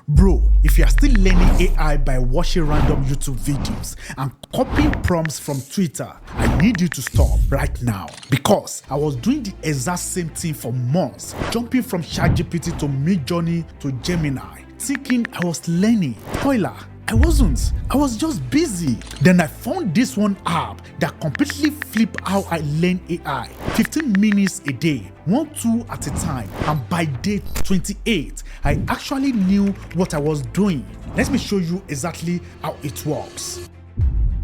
Bro, if you are still learning AI by watching random YouTube videos and copying prompts from Twitter, I need you to stop right now, because I was doing the exact same thing for months, jumping from ChatGPT to Midjourney to Gemini, thinking I was learning. Spoiler, I wasn't. I was just busy. Then I found this one app that completely flipped how I learn AI. 15 minutes a day, one tool at a time, and by day 28, I actually knew what I was doing. Let me show you exactly how it works.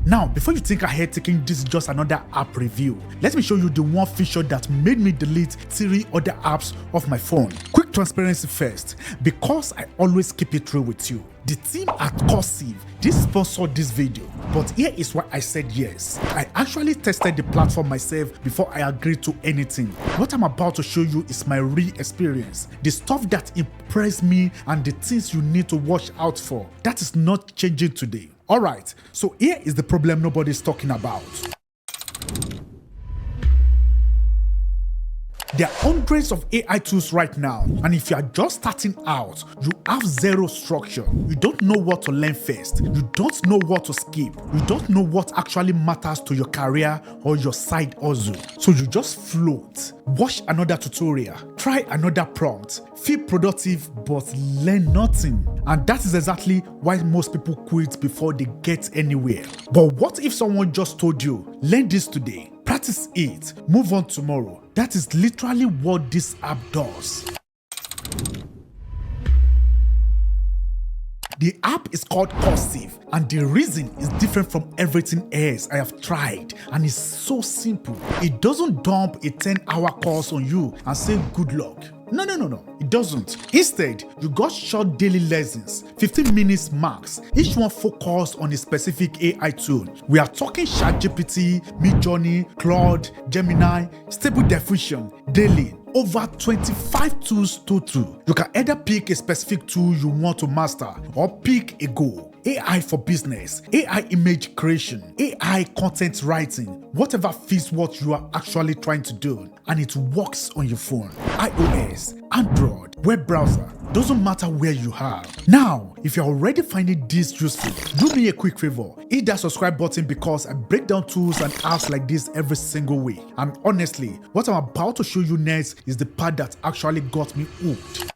Now, before you think ahead thinking this is just another app review, let me show you the one feature that made me delete 3 other apps off my phone. Quick transparency first, because I always keep it real with you. The team at Coursiv did sponsor this video, but here is why I said yes. I actually tested the platform myself before I agreed to anything. What I'm about to show you is my real experience, the stuff that impressed me and the things you need to watch out for. That is not changing today. Alright, so here is the problem nobody's talking about. There are hundreds of AI tools right now, and if you are just starting out, you have zero structure. You don't know what to learn first. You don't know what to skip. You don't know what actually matters to your career or your side hustle. So you just float. Watch another tutorial. Try another prompt. Feel productive but learn nothing. And that is exactly why most people quit before they get anywhere. But what if someone just told you, learn this today, practice it, move on tomorrow? That is literally what this app does. The app is called Coursiv, and the reason is different from everything else I have tried, and it's so simple. It doesn't dump a 10-hour course on you and say good luck. No, it doesn't. Instead, you got short daily lessons, 15 minutes max, each one focused on a specific AI tool. We are talking ChatGPT, Midjourney, Claude, Gemini, Stable Diffusion, DALL-E. Over 25 tools total. You can either pick a specific tool you want to master or pick a goal. AI for business, AI image creation, AI content writing, whatever fits what you are actually trying to do, and it works on your phone, iOS, Android, web browser, doesn't matter where you are. Now, if you're already finding this useful, do me a quick favor, hit that subscribe button, because I break down tools and apps like this every single week. And honestly, what I'm about to show you next is the part that actually got me hooked.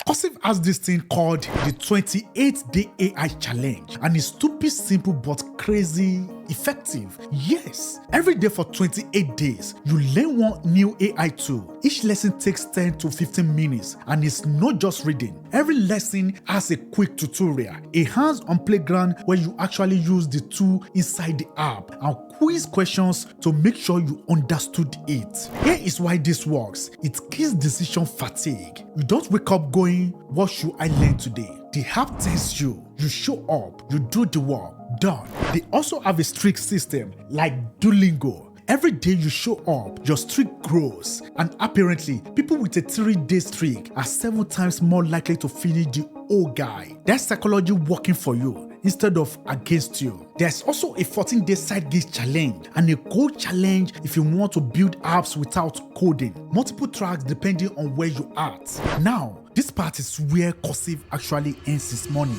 Coursiv has this thing called the 28-day AI challenge, and it's stupid simple but crazy effective. Yes, every day for 28 days, you learn one new AI tool. Each lesson takes 10 to 15 minutes, and it's not just reading. Every lesson has a quick tutorial, a hands-on playground where you actually use the tool inside the app, and quiz questions to make sure you understood it. Here is why this works. It kills decision fatigue. You don't wake up going, what should I learn today? The app tells you, you show up, you do the work, done. They also have a streak system like Duolingo. Every day you show up, your streak grows, and apparently, people with a 3-day streak are 7 times more likely to finish the whole guide. That's psychology working for you instead of against you. There's also a 14-day side gig challenge and a code challenge if you want to build apps without coding. Multiple tracks depending on where you are at. Now, this part is where Coursiv actually earns its money.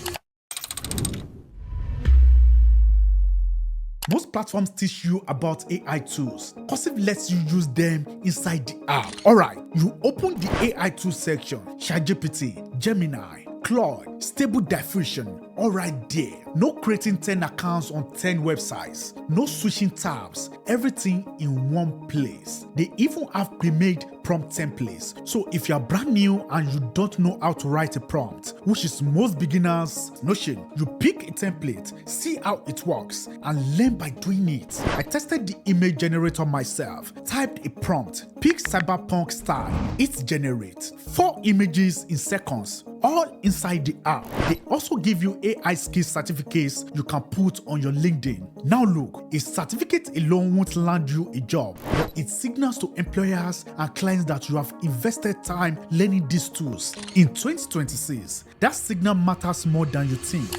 Most platforms teach you about AI tools. Coursiv lets you use them inside the app. Alright, you open the AI tool section, ChatGPT, Gemini, Claude, Stable Diffusion, all right there. No creating 10 accounts on 10 websites. No switching tabs. Everything in one place. They even have pre-made prompt templates. So if you're brand new and you don't know how to write a prompt, which is most beginners' notion, you pick a template, see how it works, and learn by doing it. I tested the image generator myself, typed a prompt, picked cyberpunk style, it generates 4 images in seconds, all inside the app. They also give you AI skills certificates you can put on your LinkedIn. Now look, a certificate alone won't land you a job, but it signals to employers and clients that you have invested time learning these tools. In 2026, that signal matters more than you think.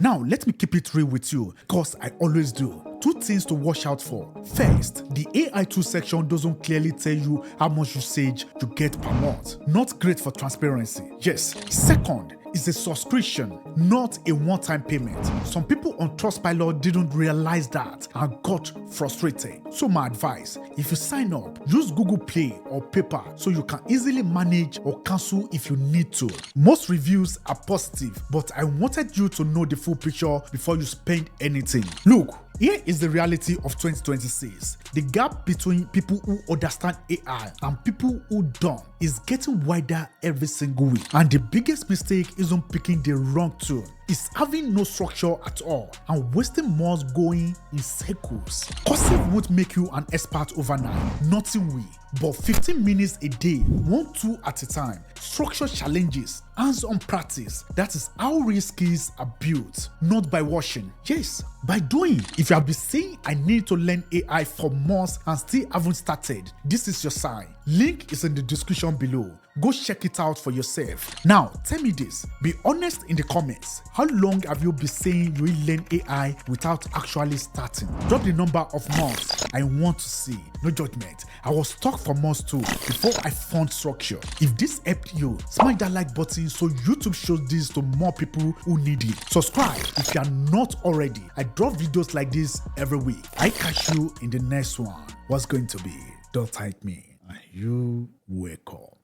Now, let me keep it real with you, cause I always do. 2 things to watch out for. First, the AI tool section doesn't clearly tell you how much usage you get per month. Not great for transparency. Yes. Second, it's a subscription, not a one-time payment. Some people on Trustpilot didn't realize that and got frustrated. So my advice, if you sign up, use Google Play or PayPal so you can easily manage or cancel if you need to. Most reviews are positive, but I wanted you to know the full picture before you spend anything. Look, here is the reality of 2026. The gap between people who understand AI and people who don't is getting wider every single week. And the biggest mistake isn't picking the wrong tool. It's having no structure at all and wasting months going in circles. Coursiv won't make you an expert overnight. Nothing will. But 15 minutes a day, 1 tool at a time, structured challenges, hands-on practice. That is how real skills are built, not by watching. Yes, by doing. If you have been saying I need to learn AI for months and still haven't started, this is your sign. Link is in the description below. Go check it out for yourself. Now, tell me this. Be honest in the comments. How long have you been saying you will learn AI without actually starting? Drop the number of months I want to see. No judgment. I was stuck for months too before I found structure. If this helped you, smash that like button so YouTube shows this to more people who need it. Subscribe if you are not already. I drop videos like this every week. I catch you in the next one. What's going to be? Don't thank me. And you wake up.